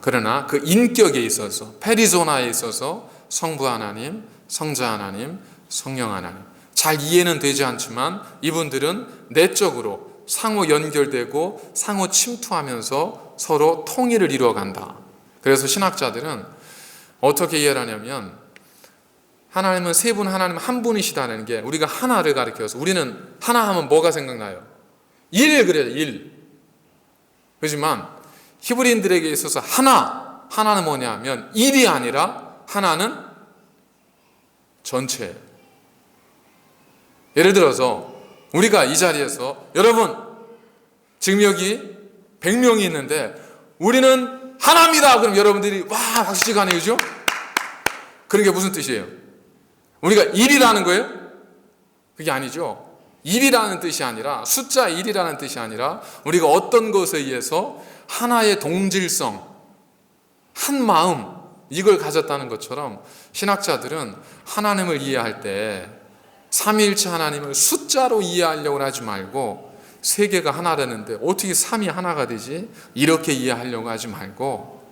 그러나 그 인격에 있어서, 페리소나에 있어서 성부 하나님, 성자 하나님, 성령 하나님, 잘 이해는 되지 않지만 이분들은 내적으로 상호 연결되고 상호 침투하면서 서로 통일을 이루어간다. 그래서 신학자들은 어떻게 이해를 하냐면, 하나님은 세 분, 하나님 한 분이시다는 게, 우리가 하나를 가리켜서 우리는 하나 하면 뭐가 생각나요? 일, 그래요. 일. 그렇지만 히브리인들에게 있어서 하나는 뭐냐면 일이 아니라 하나는 전체. 예를 들어서 우리가 이 자리에서, 여러분 지금 여기 100명이 있는데 우리는 하나입니다. 그럼 여러분들이 와 박수 치고 하네요. 그죠? 그런 게 무슨 뜻이에요? 우리가 일이라는 거예요? 그게 아니죠. 일이라는 뜻이 아니라, 숫자 1이라는 뜻이 아니라, 우리가 어떤 것에 의해서 하나의 동질성, 한 마음, 이걸 가졌다는 것처럼 신학자들은 하나님을 이해할 때 삼위일체 하나님을 숫자로 이해하려고 하지 말고, 세계가 하나라는데 어떻게 삼이 하나가 되지? 이렇게 이해하려고 하지 말고,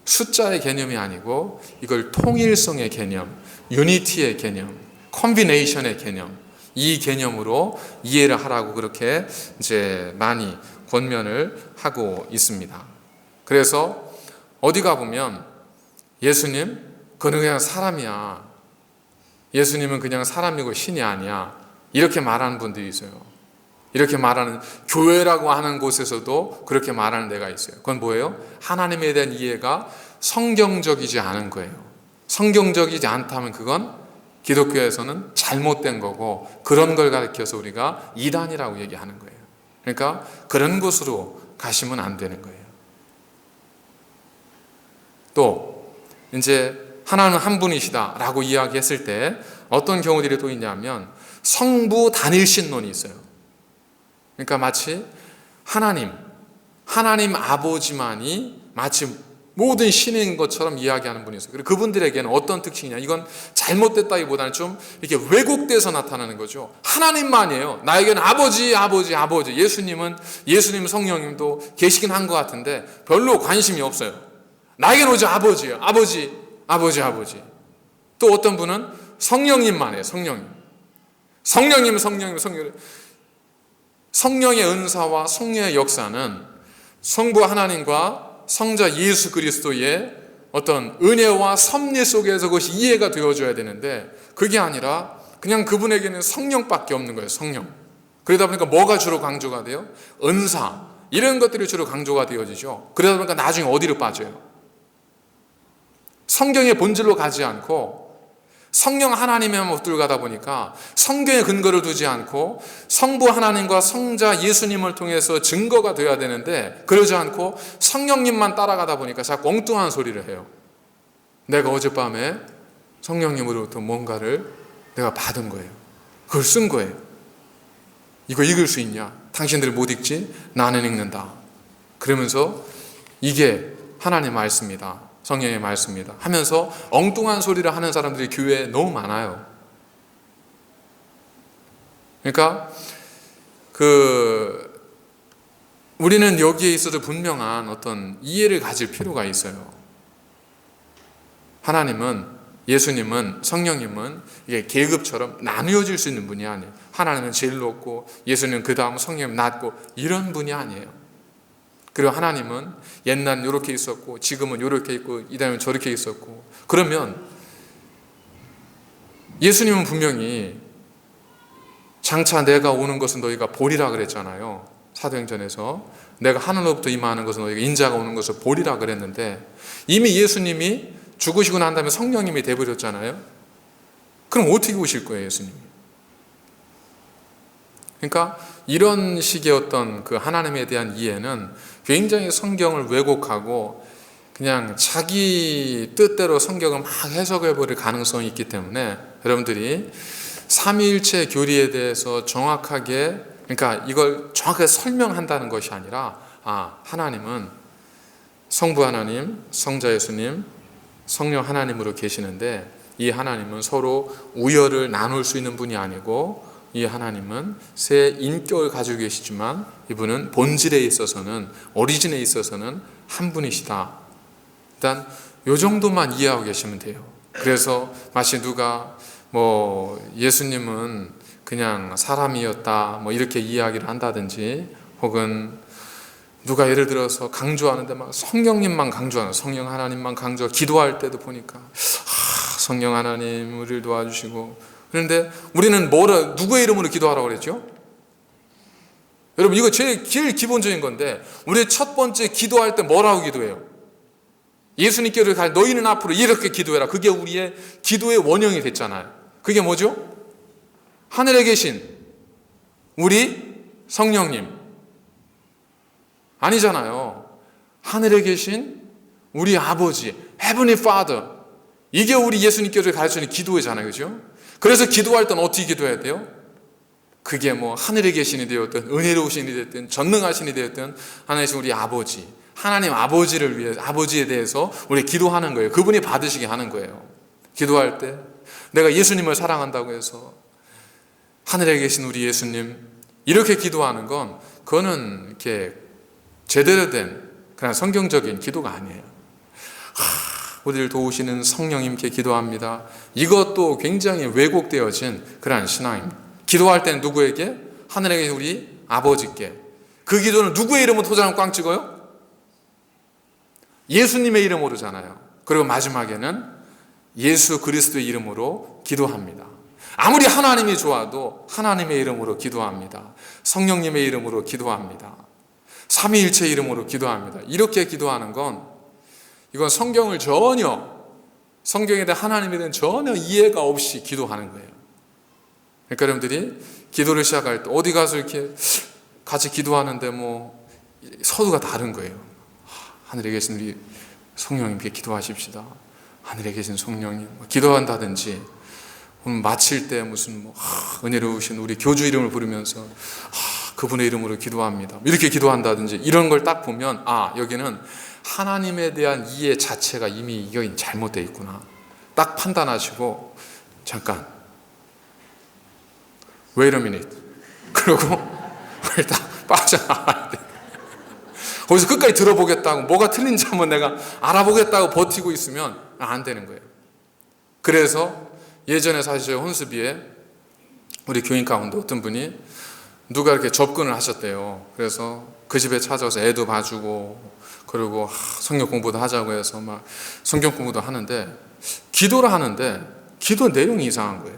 숫자의 개념이 아니고 이걸 통일성의 개념, 유니티의 개념, 콤비네이션의 개념, 이 개념으로 이해를 하라고 그렇게 이제 많이 권면을 하고 있습니다. 그래서 어디 가보면 예수님, 그는 그냥 사람이야. 예수님은 그냥 사람이고 신이 아니야. 이렇게 말하는 분들이 있어요. 이렇게 말하는, 교회라고 하는 곳에서도 그렇게 말하는 데가 있어요. 그건 뭐예요? 하나님에 대한 이해가 성경적이지 않은 거예요. 성경적이지 않다면 그건 기독교에서는 잘못된 거고, 그런 걸 가리켜서 우리가 이단이라고 얘기하는 거예요. 그러니까 그런 곳으로 가시면 안 되는 거예요. 또 이제 하나는 한 분이시다라고 이야기했을 때 어떤 경우들이 또 있냐면, 성부 단일신론이 있어요. 그러니까 마치 하나님 아버지만이 마치 모든 신인 것처럼 이야기하는 분이 있어요. 그리고 그분들에게는 어떤 특징이냐, 이건 잘못됐다기보다는 좀 이렇게 왜곡돼서 나타나는 거죠. 하나님만이에요. 나에게는 아버지. 예수님 성령님도 계시긴 한 것 같은데 별로 관심이 없어요. 나에게는 오직 아버지예요. 아버지. 또 어떤 분은 성령님만 해요. 성령님. 성령의 은사와 성령의 역사는 성부 하나님과 성자 예수 그리스도의 어떤 은혜와 섭리 속에서 그것이 이해가 되어져야 되는데, 그게 아니라 그냥 그분에게는 성령밖에 없는 거예요. 성령. 그러다 보니까 뭐가 주로 강조가 돼요? 은사, 이런 것들이 주로 강조가 되어지죠. 그러다 보니까 나중에 어디로 빠져요? 성경의 본질로 가지 않고 성령 하나님의 못들 가다 보니까 성경에 근거를 두지 않고 성부 하나님과 성자 예수님을 통해서 증거가 되어야 되는데, 그러지 않고 성령님만 따라가다 보니까 자꾸 엉뚱한 소리를 해요. 내가 어젯밤에 성령님으로부터 뭔가를 내가 받은 거예요. 그걸 쓴 거예요. 이거 읽을 수 있냐? 당신들 못 읽지? 나는 읽는다. 그러면서 이게 하나님의 말씀이다, 성령의 말씀이다 하면서 엉뚱한 소리를 하는 사람들이 교회에 너무 많아요. 그러니까 우리는 여기에 있어서 분명한 어떤 이해를 가질 필요가 있어요. 하나님은, 예수님은, 성령님은 이게 계급처럼 나누어질 수 있는 분이 아니에요. 하나님은 제일 높고 예수님은 그 다음 성령님 낮고, 이런 분이 아니에요. 그리고 하나님은 옛날은 이렇게 있었고 지금은 이렇게 있고 이다음엔 저렇게 있었고. 그러면 예수님은 분명히 장차 내가 오는 것은 너희가 보리라 그랬잖아요. 사도행전에서 내가 하늘로부터 임하는 것은 너희가 인자가 오는 것을 보리라 그랬는데, 이미 예수님이 죽으시고 난 다음에 성령님이 돼버렸잖아요. 그럼 어떻게 오실 거예요, 예수님이? 그러니까 이런 식의 어떤 그 하나님에 대한 이해는 굉장히 성경을 왜곡하고 그냥 자기 뜻대로 성경을 막 해석해버릴 가능성이 있기 때문에, 여러분들이 삼위일체 교리에 대해서 정확하게, 그러니까 이걸 정확하게 설명한다는 것이 아니라, 하나님은 성부 하나님, 성자 예수님, 성령 하나님으로 계시는데, 이 하나님은 서로 우열을 나눌 수 있는 분이 아니고 이 하나님은 새 인격을 가지고 계시지만 이분은 본질에 있어서는, 오리진에 있어서는 한 분이시다. 일단 요 정도만 이해하고 계시면 돼요. 그래서 마치 누가 예수님은 그냥 사람이었다 이렇게 이야기를 한다든지, 혹은 누가 예를 들어서 강조하는데 막 성령님만 강조하는, 성령 하나님만 강조, 기도할 때도 보니까 성령 하나님 우리를 도와주시고. 그런데 우리는 누구의 이름으로 기도하라고 그랬죠? 여러분, 이거 제일 기본적인 건데, 우리 첫 번째 기도할 때 뭐라고 기도해요? 예수님께로 갈 너희는 앞으로 이렇게 기도해라. 그게 우리의 기도의 원형이 됐잖아요. 그게 뭐죠? 하늘에 계신 우리 성령님 아니잖아요. 하늘에 계신 우리 아버지, Heavenly Father, 이게 우리 예수님께서 가르치는 기도잖아요. 그죠? 그래서 기도할 때는 어떻게 기도해야 돼요? 그게 하늘에 계신이 되었든 은혜로우신이 되었든 전능하신이 되었든 하나님 우리 아버지, 하나님 아버지를 위해, 아버지에 대해서 우리 기도하는 거예요. 그분이 받으시게 하는 거예요. 기도할 때 내가 예수님을 사랑한다고 해서 하늘에 계신 우리 예수님 이렇게 기도하는 건, 그거는 이렇게 제대로 된 그냥 성경적인 기도가 아니에요. 우리를 도우시는 성령님께 기도합니다. 이것도 굉장히 왜곡되어진 그러한 신앙입니다. 기도할 때는 누구에게? 하늘에 계신 우리 아버지께. 그 기도는 누구의 이름으로 도장을 꽝 찍어요? 예수님의 이름으로잖아요. 그리고 마지막에는 예수 그리스도의 이름으로 기도합니다. 아무리 하나님이 좋아도 하나님의 이름으로 기도합니다. 성령님의 이름으로 기도합니다. 삼위일체 이름으로 기도합니다. 이렇게 기도하는 건, 이건 성경에 대한, 하나님에 대한 전혀 이해가 없이 기도하는 거예요. 그러니까 여러분들이 기도를 시작할 때 어디 가서 이렇게 같이 기도하는데 서두가 다른 거예요. 하늘에 계신 우리 성령님께 기도하십시다. 하늘에 계신 성령님, 기도한다든지, 마칠 때 무슨 은혜로우신 우리 교주 이름을 부르면서 그분의 이름으로 기도합니다, 이렇게 기도한다든지, 이런 걸 딱 보면 여기는 하나님에 대한 이해 자체가 이미 여기 잘못되어 있구나 딱 판단하시고, 잠깐 wait a minute, 그러고 일단 빠져나와야 돼. 거기서 끝까지 들어보겠다고, 뭐가 틀린지 한번 내가 알아보겠다고 버티고 있으면 안 되는 거예요. 그래서 예전에 사실 혼수비에 우리 교인 가운데 어떤 분이 누가 이렇게 접근을 하셨대요. 그래서 그 집에 찾아서 애도 봐주고, 그리고 성경 공부도 하자고 해서 막 성경 공부도 하는데, 기도를 하는데 기도 내용이 이상한 거예요.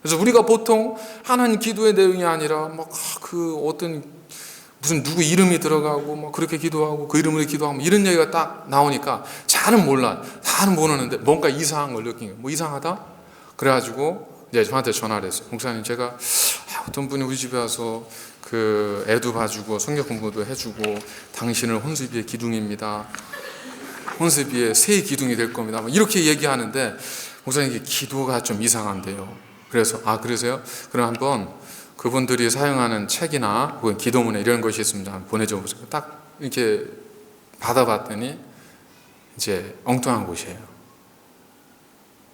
그래서 우리가 보통 하는 기도의 내용이 아니라 어떤 무슨 누구 이름이 들어가고 그렇게 기도하고 그 이름으로 기도하고 이런 얘기가 딱 나오니까 잘은 몰라, 다는 모르는데 뭔가 이상한 걸 느낀 거예요. 이상하다? 그래가지고 이제 저한테 전화를 했어요. 목사님, 제가 어떤 분이 우리 집에 와서 그 애도 봐주고 성경 공부도 해주고 당신을 혼수비의 기둥입니다, 혼수비의 새 기둥이 될 겁니다, 이렇게 얘기하는데, 목사님 이게 기도가 좀 이상한데요. 그래서 그러세요? 그럼 한번 그분들이 사용하는 책이나 혹은 기도문에 이런 것이 있습니다, 보내줘 보세요. 딱 이렇게 받아봤더니 이제 엉뚱한 곳이에요.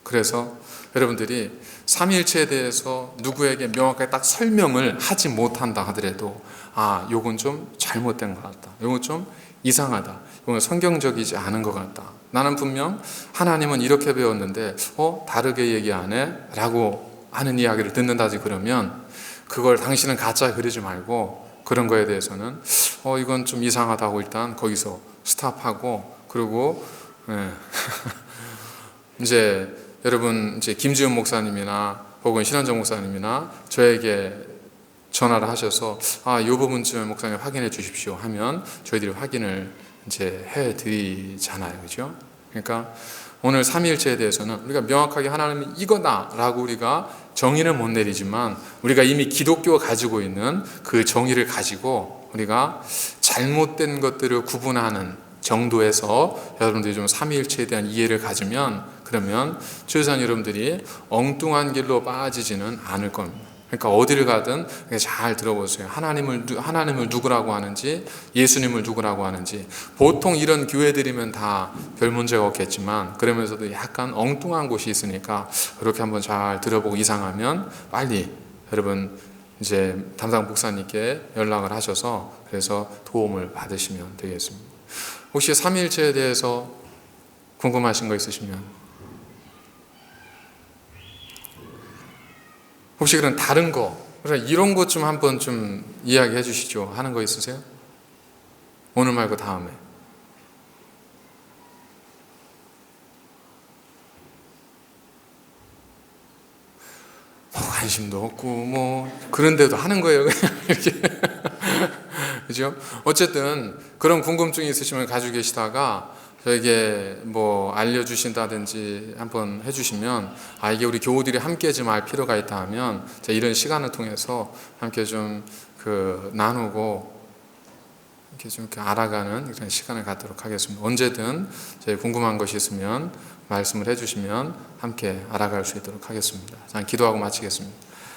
그래서 여러분들이 삼위일체에 대해서 누구에게 명확하게 딱 설명을 하지 못한다 하더라도, 요건 좀 잘못된 것 같다, 요건 좀 이상하다, 요건 성경적이지 않은 것 같다, 나는 분명 하나님은 이렇게 배웠는데 다르게 얘기하네 라고 하는 이야기를 듣는다지, 그러면 그걸 당신은 가짜 그리지 말고, 그런 거에 대해서는 이건 좀 이상하다고 일단 거기서 스탑하고, 그리고 이제 여러분, 이제 김지훈 목사님이나 혹은 신원정 목사님이나 저에게 전화를 하셔서 이 부분 좀 목사님 확인해 주십시오 하면 저희들이 확인을 이제 해 드리잖아요. 그죠? 그러니까 오늘 삼위일체에 대해서는 우리가 명확하게 하나님이 이거다라고 우리가 정의를 못 내리지만, 우리가 이미 기독교가 가지고 있는 그 정의를 가지고 우리가 잘못된 것들을 구분하는 정도에서 여러분들이 좀 삼위일체에 대한 이해를 가지면, 그러면 최소한 여러분들이 엉뚱한 길로 빠지지는 않을 겁니다. 그러니까 어디를 가든 잘 들어보세요. 하나님을 누구라고 하는지, 예수님을 누구라고 하는지. 보통 이런 교회들이면 다 별 문제가 없겠지만, 그러면서도 약간 엉뚱한 곳이 있으니까 그렇게 한번 잘 들어보고 이상하면 빨리 여러분 이제 담당 목사님께 연락을 하셔서 그래서 도움을 받으시면 되겠습니다. 혹시 삼위일체에 대해서 궁금하신 거 있으시면, 혹시 그런 다른 거, 이런 것 좀 한번 좀 이야기해 주시죠. 하는 거 있으세요? 오늘 말고 다음에. 관심도 없고 그런데도 하는 거예요, 그냥 이렇게. 그죠? 어쨌든 그런 궁금증이 있으시면 가지고 계시다가 저에게 알려주신다든지 한번 해주시면, 이게 우리 교우들이 함께 좀 알 필요가 있다 하면 제가 이런 시간을 통해서 함께 좀 나누고 이렇게 좀 알아가는 그런 시간을 갖도록 하겠습니다. 언제든 저희 궁금한 것이 있으면 말씀을 해주시면 함께 알아갈 수 있도록 하겠습니다. 자, 기도하고 마치겠습니다.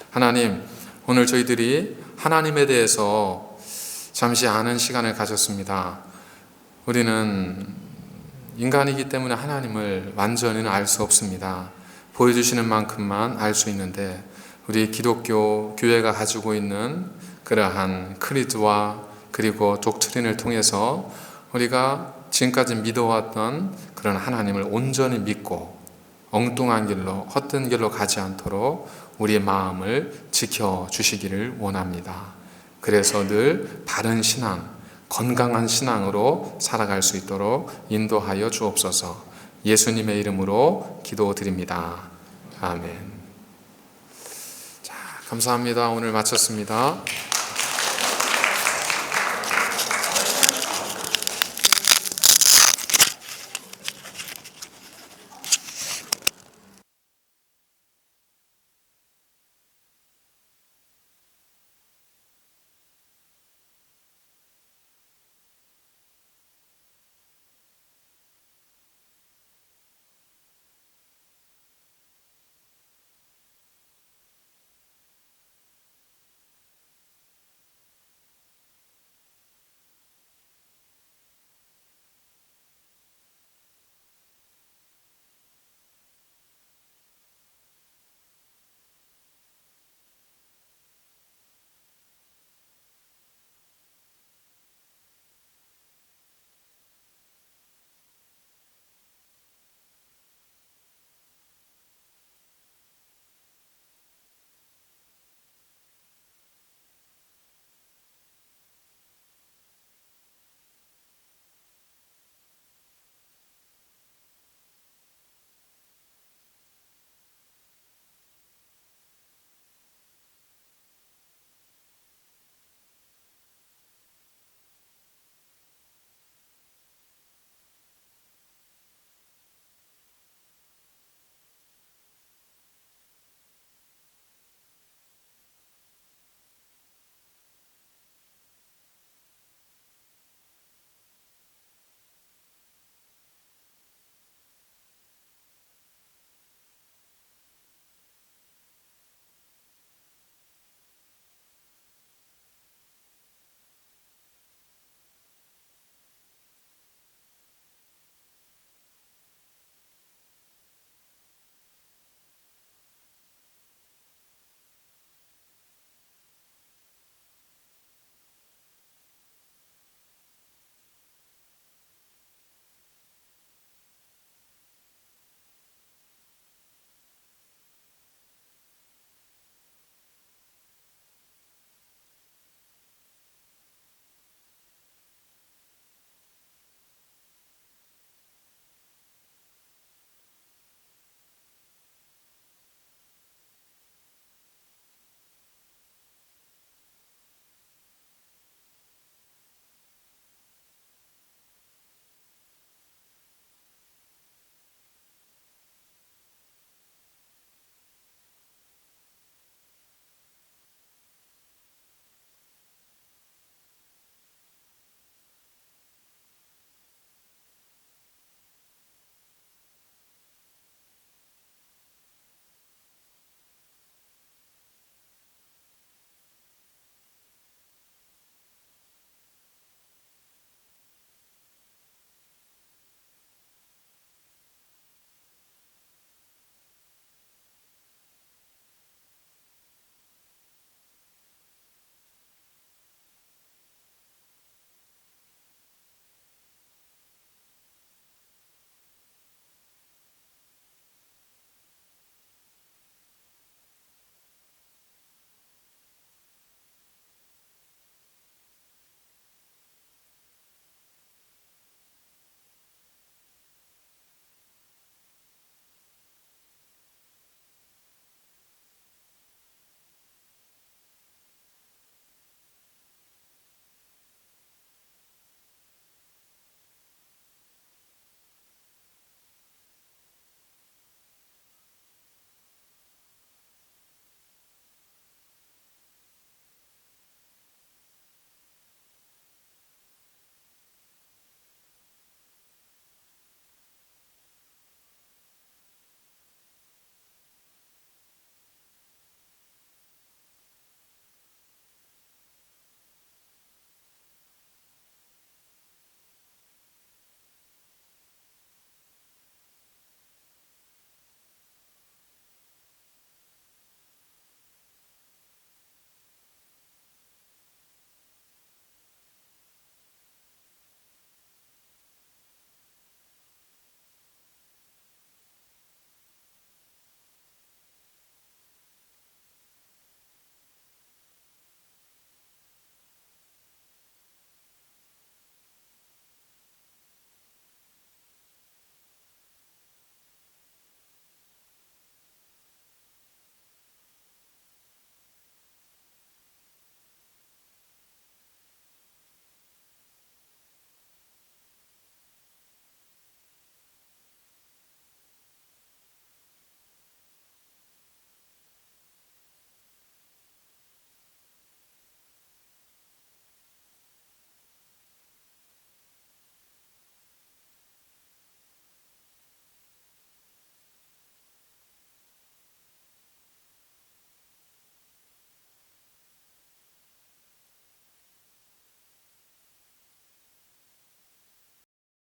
하나님, 오늘 저희들이 하나님에 대해서 잠시 아는 시간을 가졌습니다. 우리는 인간이기 때문에 하나님을 완전히는 알 수 없습니다. 보여주시는 만큼만 알 수 있는데, 우리 기독교 교회가 가지고 있는 그러한 크리드와 그리고 독트린을 통해서 우리가 지금까지 믿어왔던 그런 하나님을 온전히 믿고 엉뚱한 길로, 헛된 길로 가지 않도록 우리의 마음을 지켜주시기를 원합니다. 그래서 늘 바른 신앙, 건강한 신앙으로 살아갈 수 있도록 인도하여 주옵소서. 예수님의 이름으로 기도드립니다. 아멘. 자, 감사합니다. 오늘 마쳤습니다.